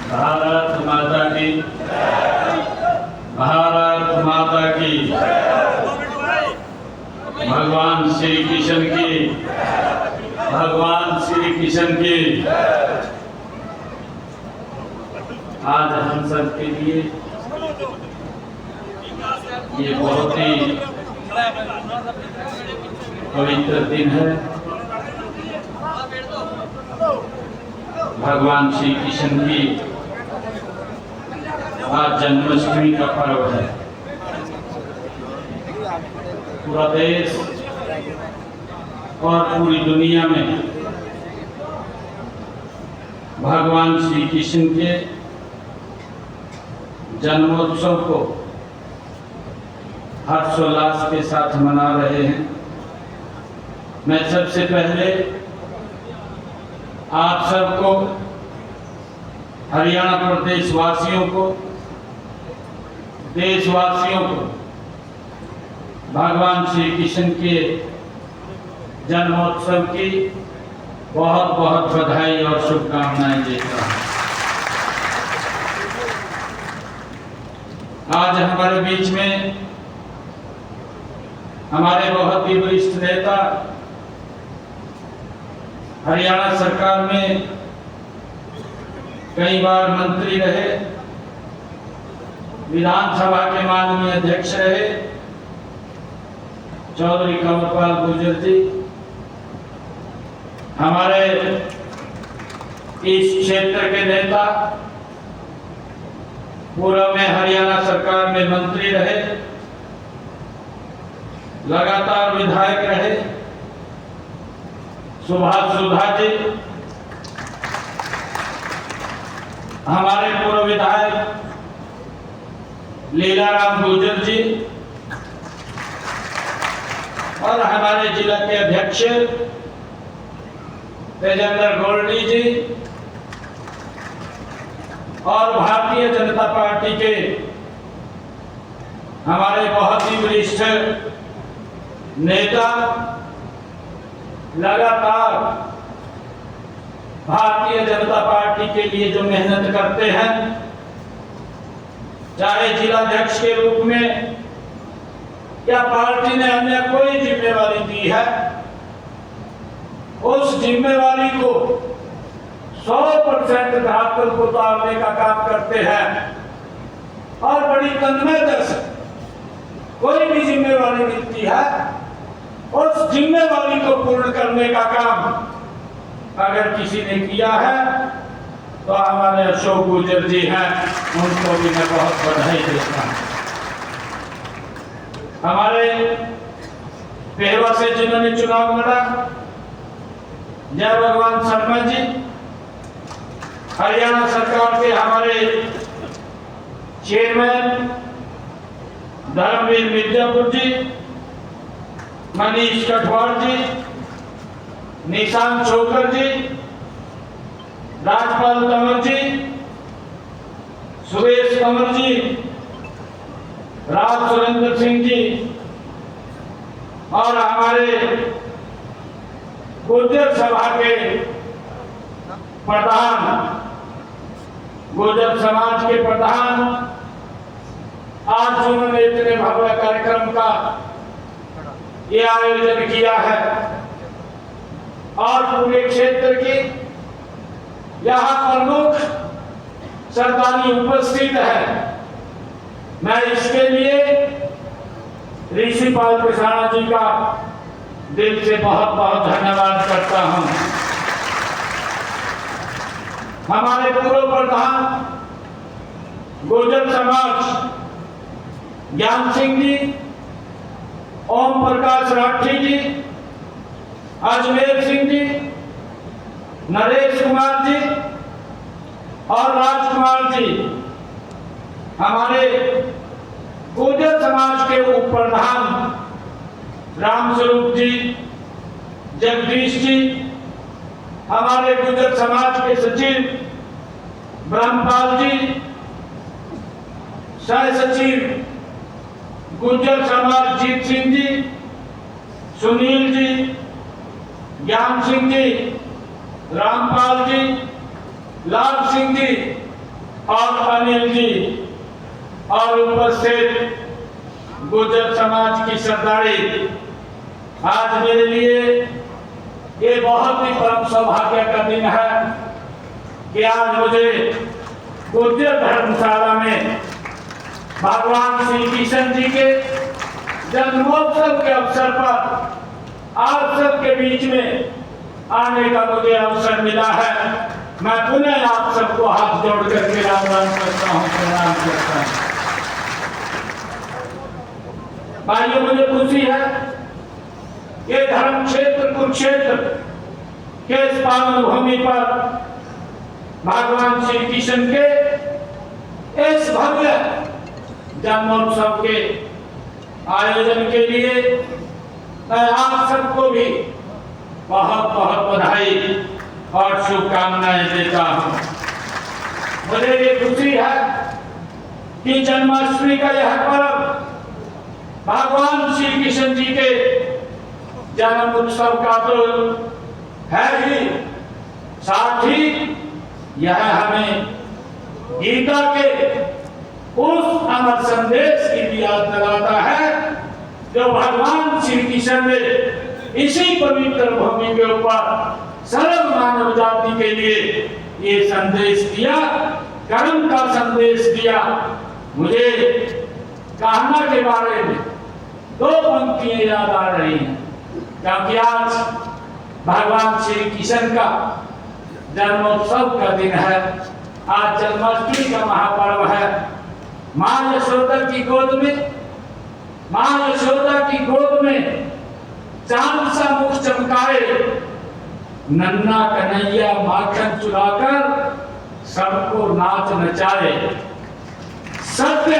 भारत माता की, भारत माता की, भगवान श्री कृष्ण की, भगवान श्री कृष्ण की। आज हम सब के लिए ये बहुत ही पवित्र दिन है। भगवान श्री कृष्ण की आज जन्माष्टमी का पर्व है। पूरा देश और पूरी दुनिया में भगवान श्री कृष्ण के जन्मोत्सव को हर्षोल्लास के साथ मना रहे हैं। मैं सबसे पहले आप सबको, हरियाणा प्रदेश वासियों को, देशवासियों को भगवान श्री कृष्ण के जन्मोत्सव की बहुत बहुत बधाई और शुभकामनाएं देता हूं। आज हमारे बीच में हमारे बहुत ही वरिष्ठ नेता, हरियाणा सरकार में कई बार मंत्री रहे, विधानसभा के माननीय अध्यक्ष रहे, चौधरी कंवरपाल गुर्जर जी, हमारे इस क्षेत्र के नेता, पूर्व में हरियाणा सरकार में मंत्री रहे, लगातार विधायक रहे, सुभाष सुधा जी, हमारे पूर्व विधायक लीलाराम गुर्जर जी और हमारे जिला के अध्यक्ष तेजेंद्र गोल्डी जी और भारतीय जनता पार्टी के हमारे बहुत ही वरिष्ठ नेता लगातार भारतीय जनता पार्टी के लिए जो मेहनत करते हैं, चाहे जिलाध्यक्ष के रूप में या पार्टी ने अन्य कोई जिम्मेवारी दी है, उस जिम्मेवारी को 100% धरातल को उतारने का काम करते हैं और बड़ी तन्मयता से कोई भी जिम्मेवारी मिलती है, उस जिम्मेवारी को पूर्ण करने का काम अगर किसी ने किया है तो हमारे अशोक गुर्जर जी हैं, उनको भी मैं बहुत बधाई देता हूं। हमारे पेहवा से जिन्होंने चुनाव लड़ा, जय भगवान शर्मा जी, हरियाणा सरकार के हमारे चेयरमैन धर्मवीर मिर्जापुर जी, मनीष कठवाड़ जी, निशांत छोकर जी, राजपाल कंवर जी, सुरेश कंवर जी, राज सुरेंद्र सिंह जी और हमारे गुर्जर सभा के प्रधान, गुर्जर समाज के प्रधान, आज उन्होंने इतने भव्य कार्यक्रम का ये आयोजन किया है और पूरे क्षेत्र की यहाँ प्रमुख सरदारी उपस्थित है। मैं इसके लिए ऋषिपाल कृष्णा जी का दिल से बहुत बहुत धन्यवाद करता हूं। हमारे पूर्व प्रधान गुर्जर समाज ज्ञान सिंह जी, ओम प्रकाश राठी जी, अजमेर सिंह जी, नरेश कुमार जी और राजकुमार जी, हमारे गुर्जर समाज के उप प्रधान रामस्वरूप जी, जगदीश जी, हमारे गुर्जर समाज के सचिव ब्रह्मपाल जी, सह सचिव गुर्जर समाज जीत सिंह जी, सुनील जी, ज्ञान सिंह जी, रामपाल जी, लाल सिंह जी और अनिल जी और उपस्थित गुर्जर समाज की सरदारी, आज मेरे लिए ये बहुत ही परम सौभाग्य का दिन है कि आज मुझे गुर्जर धर्मशाला में भगवान श्री कृष्ण जी के जन्मोत्सव के अवसर पर आप सबके बीच में आने का मुझे अवसर मिला है। मैं पुनः आप सबको हाथ जोड़ करके राम राम करता हूँ, प्रणाम करता हूँ। भाइयों, मुझे खुशी है ये धर्म क्षेत्र कुरुक्षेत्र के इस पावन भूमि पर भगवान श्री कृष्ण के इस भव्य जन्मोत्सव के आयोजन के लिए मैं आप सबको भी बहुत बहुत बधाई और शुभकामनाएं देता हूं। मुझे ये खुशी है कि जन्माष्टमी का यह पर्व भगवान श्री कृष्ण जी के जन्म उत्सव का तो है ही, साथ ही यह हमें गीता के उस अमर संदेश की भी याद दिलाता है जो भगवान श्री कृष्ण ने इसी पवित्र भूमि के ऊपर सर्व मानव जाति के लिए ये संदेश दिया, कर्म का संदेश दिया। मुझे कहना के बारे में दो पंक्तियां याद आ रही हैं, क्योंकि आज भगवान श्री कृष्ण का जन्मोत्सव का दिन है। आज जन्माष्टमी का महापर्व है। मां यशोदा की गोद में चांद सा मुख चमकाए, नन्ना कन्हैया माखन चुराकर सबको नाच नचाए। सत्य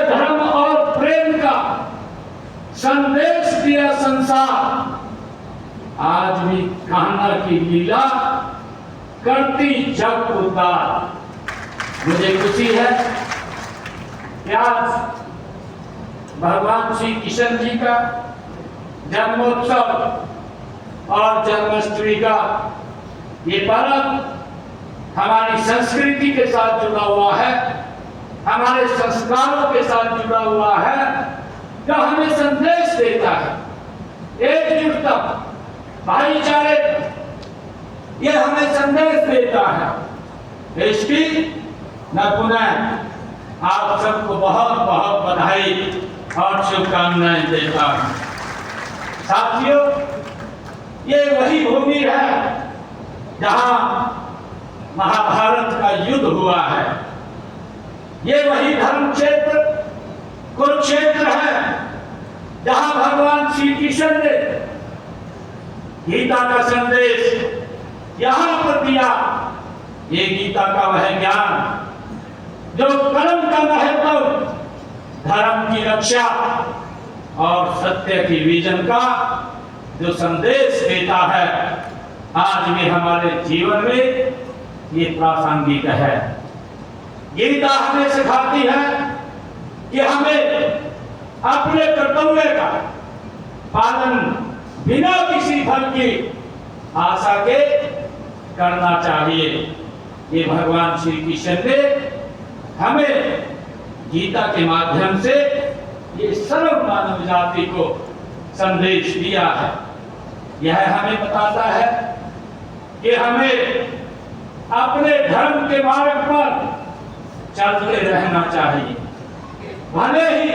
धर्म और प्रेम का संदेश दिया संसार, आज भी कान्हा की लीला करती जग उद्धार। मुझे खुशी है कि आज भगवान श्री कृष्ण जी का जन्मोत्सव और जन्माष्टमी का ये पर्व हमारी संस्कृति के साथ जुड़ा हुआ है, हमारे संस्कारों के साथ जुड़ा हुआ है, जो हमें संदेश देता है एकजुटता, भाईचारे, ये हमें संदेश देता है। इसकी मैं पुनः आप सबको बहुत बहुत बधाई और शुभकामनाएं देता हूं। साथियों, ये वही भूमि है जहां महाभारत का युद्ध हुआ है। ये वही धर्म क्षेत्र कुरुक्षेत्र है जहां भगवान श्री कृष्ण ने गीता का संदेश यहां पर दिया। ये गीता का वह ज्ञान जो कर्म का महत्व, धर्म की रक्षा और सत्य की विजन का जो संदेश देता है, आज भी हमारे जीवन में ये प्रासंगिक है। गीता हमें सिखाती है कि हमें अपने कर्तव्य का पालन बिना किसी फल की आशा के करना चाहिए। ये भगवान श्री कृष्ण ने हमें गीता के माध्यम से ये सर्व मानव जाति को संदेश दिया है। यह हमें बताता है कि हमें अपने धर्म के मार्ग पर चलते रहना चाहिए, भले ही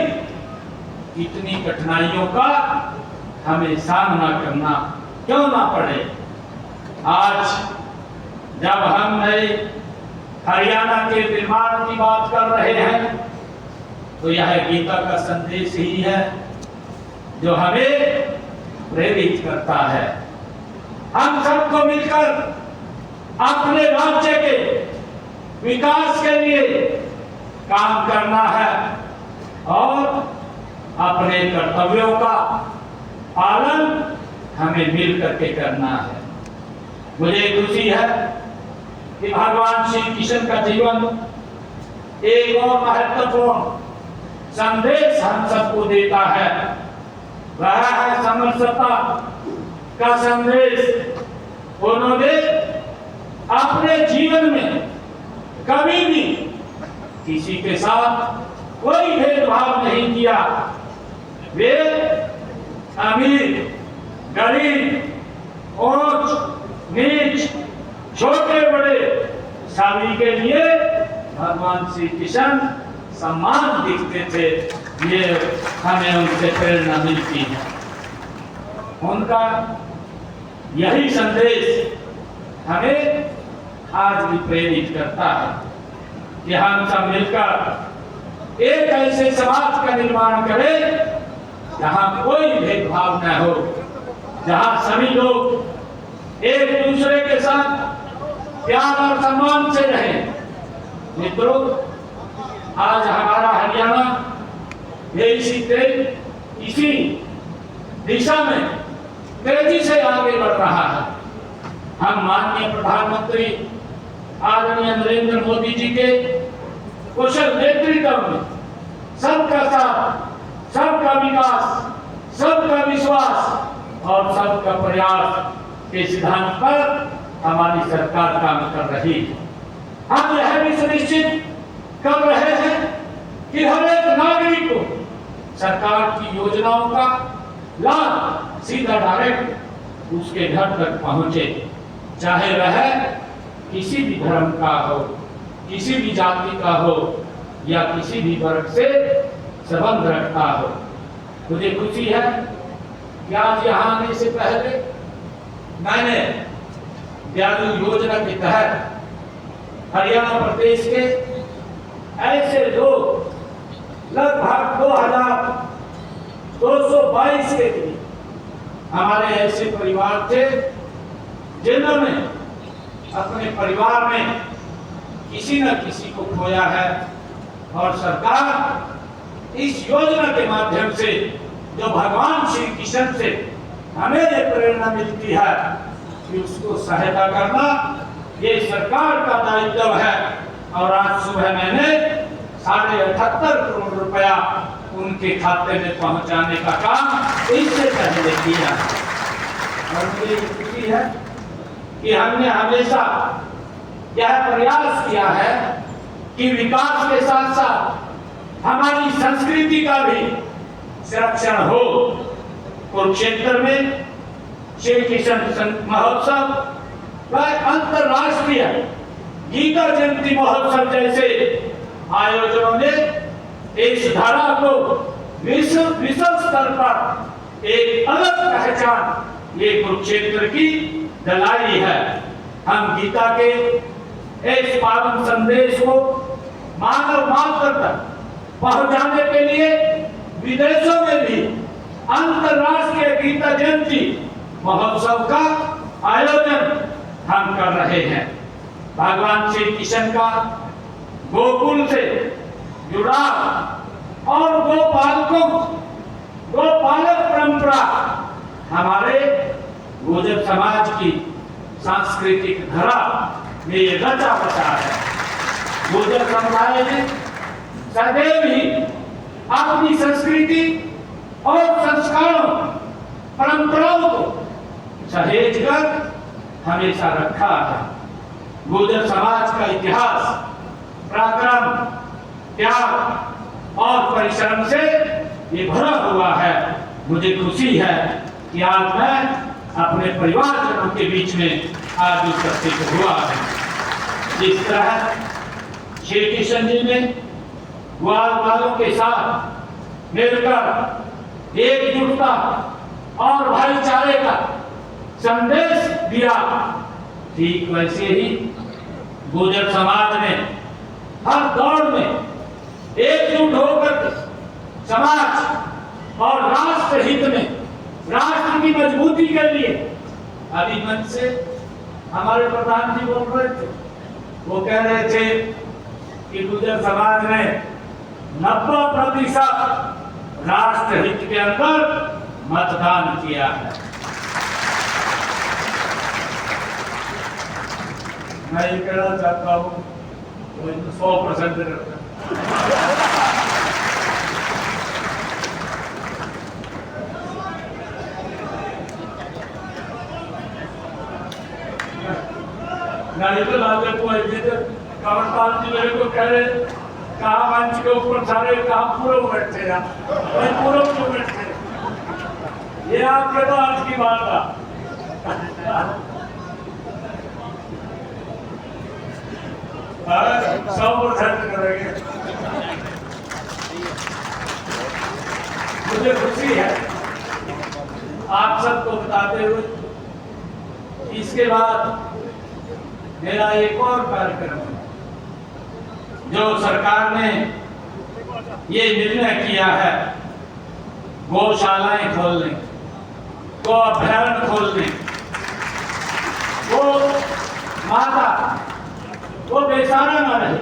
कितनी कठिनाइयों का हमें सामना करना क्यों ना पड़े। आज जब हम नए हरियाणा के निर्माण की बात कर रहे हैं, तो यह गीता का संदेश ही है जो हमें प्रेरित करता है। हम सबको मिलकर अपने राज्य के विकास के लिए काम करना है और अपने कर्तव्यों का पालन हमें मिल करके करना है। मुझे खुशी है कि भगवान श्री कृष्ण का जीवन एक और महत्वपूर्ण संदेश हम सबको देता है। वह है समरसता का संदेश। उन्होंने अपने जीवन में कभी भी किसी के साथ कोई भेदभाव नहीं किया। वे अमीर गरीब ऊंच नीच छोटे बड़े सभी के लिए भगवान श्री कृष्ण सम्मान दिखते थे। ये हमें उनसे प्रेरणा मिलती है। उनका यही संदेश हमें आज भी प्रेरित करता है कि हम सब मिलकर एक ऐसे समाज का निर्माण करें जहां कोई भेदभाव न हो, जहां सभी लोग एक दूसरे के साथ प्यार और सम्मान से रहें। मित्रों, आज हमारा हरियाणा ये इसी दिशा में तेजी से आगे बढ़ रहा है। हम माननीय प्रधानमंत्री आदरणीय नरेंद्र मोदी जी के कुशल नेतृत्व में सबका साथ, सबका विकास, सबका विश्वास और सबका प्रयास के सिद्धांत पर हमारी सरकार काम कर रही है। हम यह भी सुनिश्चित कर रहे हैं कि हर एक नागरिक को सरकार की योजनाओं का लाभ सीधा डायरेक्ट उसके घर तक पहुंचे, चाहे वह किसी भी धर्म का हो, किसी भी जाति का हो या किसी भी वर्ग से संबंध रखता हो। मुझे खुशी है कि आज यहाँ आने से पहले मैंने व्यालू योजना के तहत हरियाणा प्रदेश के ऐसे लोग लगभग 2222 के लिए हमारे ऐसे परिवार थे जिन्होंने अपने परिवार में किसी न किसी को खोया है, और सरकार इस योजना के माध्यम से जो भगवान श्री कृष्ण से हमें ये प्रेरणा मिलती है कि उसको सहायता करना ये सरकार का दायित्व है। और आज सुबह मैंने 78.5 करोड़ रुपया उनके खाते में पहुंचाने का काम इससे पहले किया। और मुझे खुशी है कि हमने हमेशा यह प्रयास किया है कि विकास के साथ साथ हमारी संस्कृति का भी संरक्षण हो। कुरुक्षेत्र में श्री कृष्ण महोत्सव व अंतरराष्ट्रीय गीता जयंती महोत्सव जैसे आयोजनों ने इस धारा को विश्व स्तर पर एक अलग पहचान ये कुरुक्षेत्र की दिलाई है। हम गीता के इस पावन संदेश को मानव मात्र तक पहुंचाने के लिए विदेशों में भी अंतरराष्ट्रीय गीता जयंती महोत्सव का आयोजन हम कर रहे हैं। भगवान श्री कृष्ण का गोकुल से जुड़ाव और गोपालक परंपरा हमारे गुर्जर समाज की सांस्कृतिक धरा में ये रचा बचा है। गुर्जर समुदाय ने सदैव ही अपनी संस्कृति और संस्कारों परंपराओं को सहेज कर हमेशा रखा है। गुर्जर समाज का इतिहास पराक्रम, त्याग और परिश्रम से ये भरा हुआ है। मुझे खुशी है कि आज मैं अपने परिवारजनों के बीच में आज उपस्थित हुआ है। जिस तरह श्री कृष्ण जी ने ग्वाल वालों के साथ मिलकर एकजुटता और भाईचारे का संदेश दिया, ठीक वैसे ही गुर्जर समाज ने हर दौर में एकजुट होकर समाज और राष्ट्र हित में, राष्ट्र की मजबूती के लिए, अभी मंच से हमारे प्रधान जी बोल रहे थे, वो कह रहे थे कि गुर्जर समाज ने 90% राष्ट्र हित के अंदर मतदान किया है। मैं ये कहना चाहता हूँ 100% करता नहीं तो लाते को कमरपाल जी मेरे को कह रहे कहा मंच के ऊपर सारे कहा पूर्व बैठे यार भाई पूर्व क्यों बैठे ये आपके तो आज की बात था 100% करेंगे। मुझे खुशी है आप सबको बताते हुए इसके बाद मेरा एक और कार्यक्रम है जो सरकार ने ये निर्णय किया है गौशालाएं खोलने, गौ अभयारण्य खोलने, वो माता वो बेसहारा न रहे।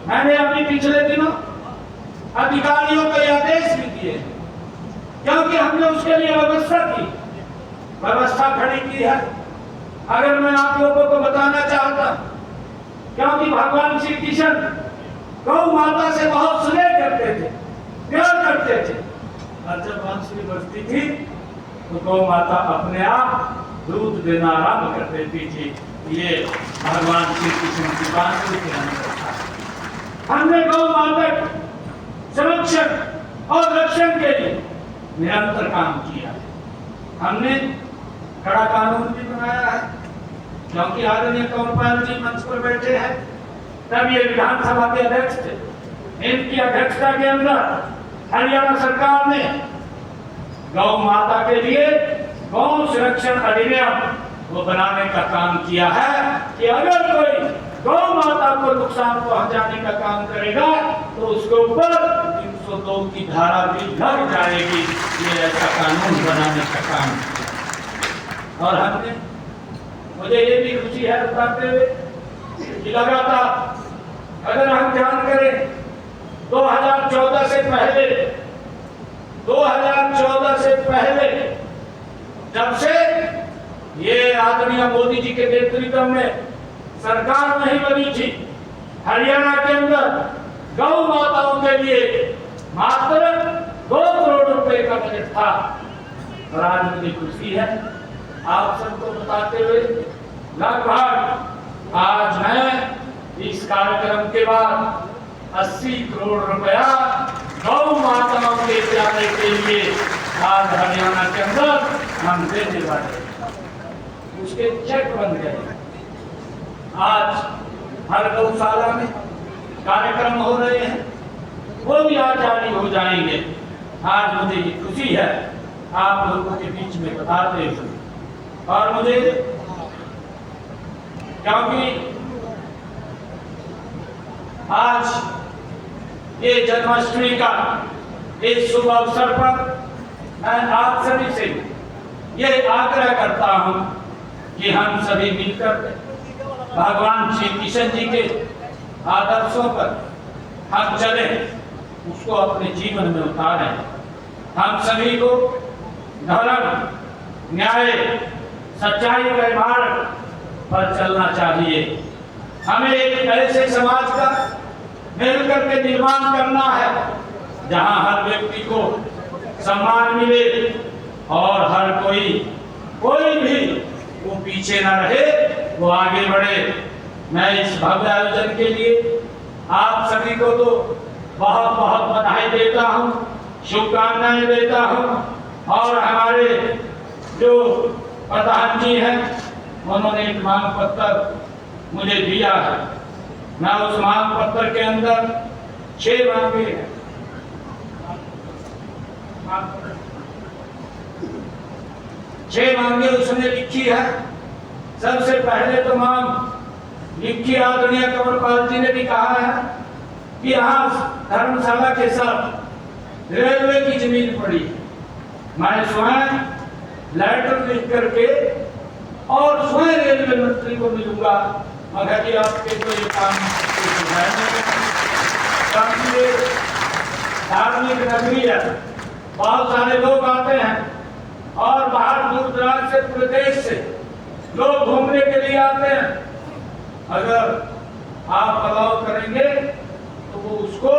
मैंने अभी पिछले दिनों अधिकारियों को आदेश भी दिए क्योंकि हमने उसके लिए व्यवस्था खड़ी की है। अगर मैं आप लोगों को बताना चाहता क्योंकि भगवान श्री कृष्ण गौ माता से बहुत स्नेह करते थे, प्यार करते थे और जब बांसुरी बजती थी तो गौ माता अपने आप दूध देना आरंभ कर देती थी। ये भगवान श्री कृष्ण की बांसुरी के अंदर था। हमने गौ माता संरक्षण और रक्षण के लिए निरंतर काम किया। हमने कड़ा कानून भी बनाया है क्योंकि आदरणीय कंवरपाल जी मंच पर बैठे हैं तब ये विधानसभा के अध्यक्ष थे। इनकी अध्यक्षता के अंदर हरियाणा सरकार ने गौ माता के लिए गौ संरक्षण अधिनियम वो बनाने का काम किया है कि अगर कोई गौ माता को नुकसान पहुंचाने का काम करेगा तो उसके ऊपर 302 की धारा भी लग जाएगी। ये ऐसा कानून बनाने का काम और हमने मुझे ये भी खुशी है बताते हुए कि लगातार अगर हम ध्यान करें 2014 से पहले जब से ये आदरणीय मोदी जी के नेतृत्व में सरकार नहीं बनी थी हरियाणा के अंदर गौ माताओं के लिए मात्र 2 करोड़ रुपए का बजट था और आज मुझे खुशी है आप सबको बताते हुए लगभग आज मैं इस कार्यक्रम के बाद 80 करोड़ रुपया गौ माताओं के जाने के लिए आज हरियाणा के अंदर हम देने वाले उसके चेक बन गए। आज हर गौशाला में कार्यक्रम हो रहे हैं वो भी आज जारी हो जाएंगे। आज मुझे ये खुशी है आप लोगों के बीच में बताते हुए और मुझे क्योंकि आज ये जन्माष्टमी का इस शुभ अवसर पर मैं आप सभी से ये आग्रह करता हूं कि हम सभी मिलकर भगवान श्री कृष्ण जी के आदर्शों पर हम चले, उसको अपने जीवन में उतारें। हम सभी को धर्म, न्याय, सच्चाई के मार्ग पर चलना चाहिए। हमें एक ऐसे समाज का मिलकर के निर्माण करना है जहां हर व्यक्ति को सम्मान मिले और हर कोई भी वो पीछे ना रहे, वो आगे बढ़े। मैं इस भव्य आयोजन के लिए आप सभी को तो बहुत बहुत बधाई देता हूं, शुभकामनाएं देता हूं और हमारे जो प्रधान जी हैं उन्होंने एक मांग पत्र मुझे दिया है। मैं उस मांग पत्र के अंदर 6 मांगे हैं। 6 मांगे उसने लिखी है। सबसे पहले तो मांग लिखी आदरणीय कंवरपाल जी ने भी कहा है कि यहाँ धर्मशाला के साथ रेलवे की जमीन पड़ी। मैं स्वयं लेटर लिख करके और स्वयं रेलवे मंत्री को मिलूंगा मगर जी आपके तो ये काम धार्मिक नगरी है, बहुत सारे लोग आते हैं और बाहर दूर दराज से पूरे देश से लोग घूमने के लिए आते हैं। अगर आप अलाउ करेंगे तो वो उसको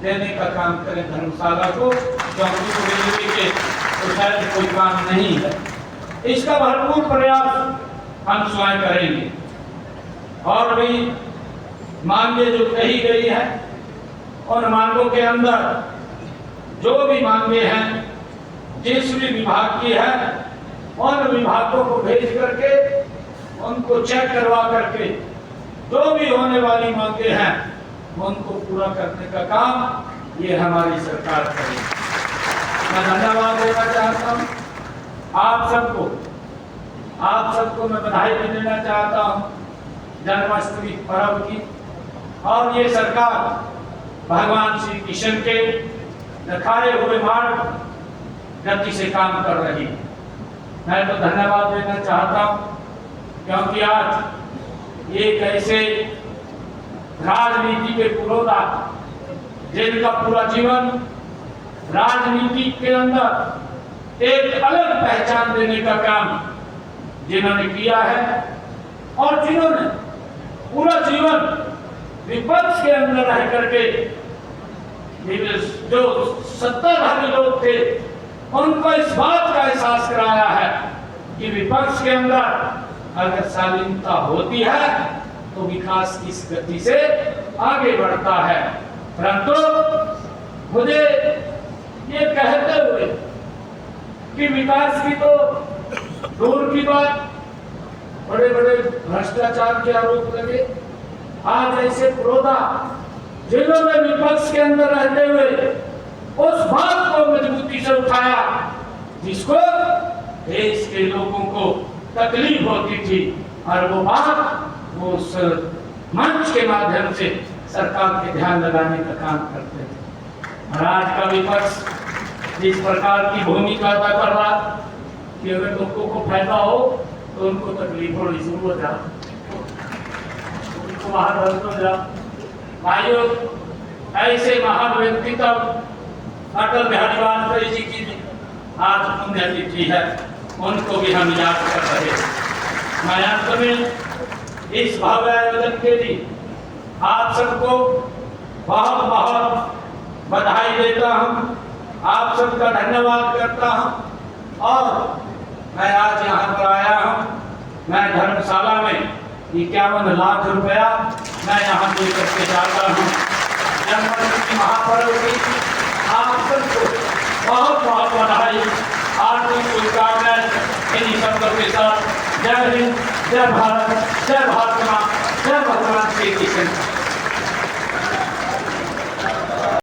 देने का काम करें धर्मशाला को, क्योंकि रेलवे के तो शायद कोई काम नहीं है। इसका भरपूर प्रयास हम स्वयं करेंगे और भी मांगे जो कही गई है, उन मांगों के अंदर जो भी मांगे हैं, जिस भी विभाग की है, उन विभागों को भेज करके उनको चेक करवा करके जो भी होने वाली मांगे हैं उनको पूरा करने का काम ये हमारी सरकार करेगी। मैं धन्यवाद देना चाहता हूँ आप सबको मैं बधाई भी देना चाहता हूँ जन्माष्टमी पर्व की। और ये सरकार भगवान श्री कृष्ण के दिखाए हुए मार्ग गति से काम कर रही है। मैं तो धन्यवाद देना चाहता हूँ क्योंकि आज एक ऐसे राजनीति के पुरोधा जिनका पूरा जीवन राजनीति के अंदर एक अलग पहचान देने का काम जिन्होंने किया है और जिन्होंने पूरा जीवन विपक्ष के अंदर रह करके जो सत्ताधारी लोग थे उनको इस बात का एहसास कराया है कि विपक्ष के अंदर अगर शालीनता होती है तो विकास किस गति से आगे बढ़ता है। परंतु मुझे ये कहते हुए कि विकास की तो दूर की बात, बड़े बड़े भ्रष्टाचार के आरोप लगे, आज ऐसे पुरोधा जिन्होंने विपक्ष के अंदर रहते हुए उस बात को मजबूती से उठाया जिसको देश के लोगों को तकलीफ होती थी, और वो बात वो उस मंच के माध्यम से सरकार के ध्यान लगाने का काम करते थे। और आज का विपक्ष जिस प्रकार की भूमिका अदा कर रहा कि अगर लोगों को फायदा हो तो उनको तकलीफ होनी शुरू हो जाए, उनको बाहर बंद हो जाए। भाइयों, ऐसे महान व्यक्तित्व अटल बिहारी वाजपेयी जी की आज पुण्यतिथि है, उनको भी हम याद कर रहे हैं। मैं अंत में इस भव्य आयोजन के लिए आप सबको बहुत बहुत बधाई देता हूँ, आप सबका धन्यवाद करता हूँ। और मैं आज यहाँ पर आया हूँ, मैं धर्मशाला में 51 लाख रुपया मैं यहाँ दे करके जाता हूँ। जन्माष्टमी महापर्व की आप सबको बहुत बहुत बधाई, आर्थिक शुभकामनाएं। इन्हीं शब्दों के साथ जय हिंद, जय भारत माँ, जय भगवान श्री कृष्ण।